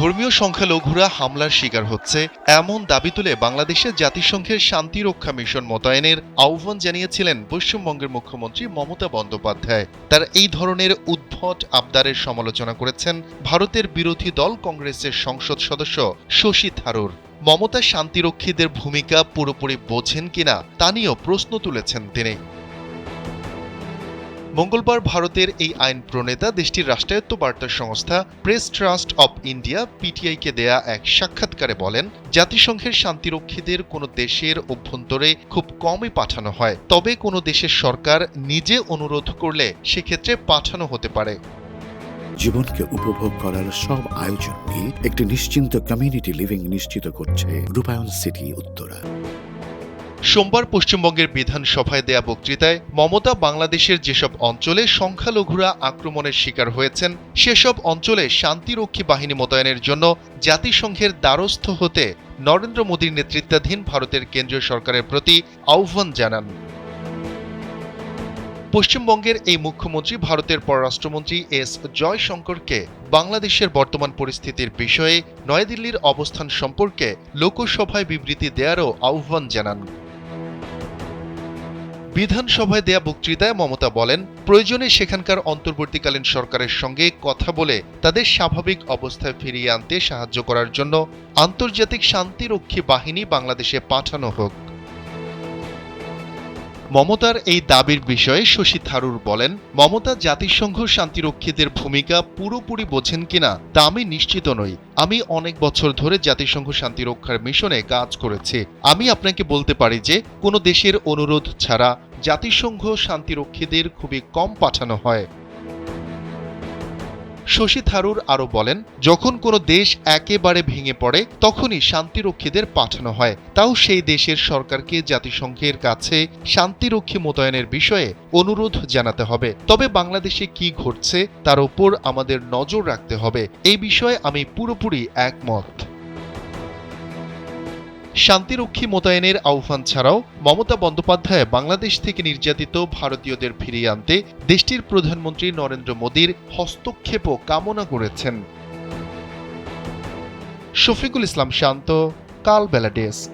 ধর্মীয় সংখ্যালঘুরা হামলার শিকার হচ্ছে এমন দাবি তুলে বাংলাদেশে জাতিসংঘের শান্তিরক্ষা মিশন মোতায়েনের আহ্বান জানিয়েছিলেন পশ্চিমবঙ্গের মুখ্যমন্ত্রী মমতা বন্দ্যোপাধ্যায়। তার এই ধরনের উদ্ভট আবদারের সমালোচনা করেছেন ভারতের বিরোধী দল কংগ্রেসের সংসদ সদস্য শশী থারুর। মমতা শান্তিরক্ষীদের ভূমিকা পুরোপুরি বোঝেন কিনা তা নিয়েও প্রশ্ন তুলেছেন তিনি। মঙ্গলবার ভারতের এই আইন প্রণেতা দেশটির রাষ্ট্রায়ত্ত বার্তা সংস্থা প্রেস ট্রাস্ট অব ইন্ডিয়া পিটিআইকে দেয়া এক সাক্ষাৎকারে বলেন, জাতিসংঘের শান্তিরক্ষীদের কোনো দেশের অভ্যন্তরে খুব কমই পাঠানো হয়, তবে কোনো দেশের সরকার নিজে অনুরোধ করলে সেক্ষেত্রে পাঠানো হতে পারে। জীবনকে উপভোগ করার সব আয়োজন নিয়ে একটি নিশ্চিন্ত কমিউনিটি লিভিং নিশ্চিত করছে রূপায়ণ সিটি উত্তরা। সোমবার পশ্চিমবঙ্গের বিধানসভায় দেয়া বক্তৃতায় মমতা বাংলাদেশের যেসব অঞ্চলে সংখ্যালঘুরা আক্রমণের শিকার হয়েছেন সেসব অঞ্চলে শান্তিরক্ষী বাহিনী মোতায়েনের জন্য জাতিসংঘের দ্বারস্থ হতে নরেন্দ্র মোদীর নেতৃত্বাধীন ভারতের কেন্দ্রীয় সরকারের প্রতি আহ্বান জানান। পশ্চিমবঙ্গের এই মুখ্যমন্ত্রী ভারতের পররাষ্ট্রমন্ত্রী এস জয়শঙ্করকে বাংলাদেশের বর্তমান পরিস্থিতির বিষয়ে নয়াদিল্লির অবস্থান সম্পর্কে লোকসভায় বিবৃতি দেয়ারও আহ্বান জানান। বিধানসভায় দেয়া বক্তৃতায় মমতা বলেন, প্রয়োজনে সেখানকার অন্তর্বর্তীকালীন সরকারের সঙ্গে কথা বলে তাদের স্বাভাবিক অবস্থায় ফিরিয়ে আনতে সাহায্য করার জন্য আন্তর্জাতিক শান্তিরক্ষী বাহিনী বাংলাদেশে পাঠানো হোক। মমতার এই দাবির বিষয়ে শশী থারুর বলেন, মমতা জাতিসংঘ শান্তিরক্ষীদের ভূমিকা পুরোপুরি বোঝেন কিনা তা আমি নিশ্চিত নই। আমি অনেক বছর ধরে জাতিসংঘ শান্তিরক্ষার মিশনে কাজ করেছি। আমি আপনাকে বলতে পারি যে কোনো দেশের অনুরোধ ছাড়া জাতিসংঘ শান্তিরক্ষীদের খুবই কম পাঠানো হয়। শশী থারুর আরও বলেন, যখন কোনো দেশ একেবারে ভেঙে পড়ে তখনই শান্তিরক্ষীদের পাঠানো হয়, তাও সেই দেশের সরকারকে জাতিসংঘের কাছে শান্তিরক্ষী মোতায়েনের বিষয়ে অনুরোধ জানাতে হবে। তবে বাংলাদেশে কি ঘটছে তার উপর আমাদের নজর রাখতে হবে, এই বিষয়ে আমি পুরোপুরি একমত। শান্তিরক্ষী মোতায়েনের আহ্বান ছাড়াও মমতা বন্দ্যোপাধ্যায় বাংলাদেশ থেকে নির্যাতিত ভারতীয়দের ফিরিয়ে আনতে দেশটির প্রধানমন্ত্রী নরেন্দ্র মোদীর হস্তক্ষেপও কামনা করেছেন। শফিকুল ইসলাম শান্ত, কালবেলা ডেস্ক।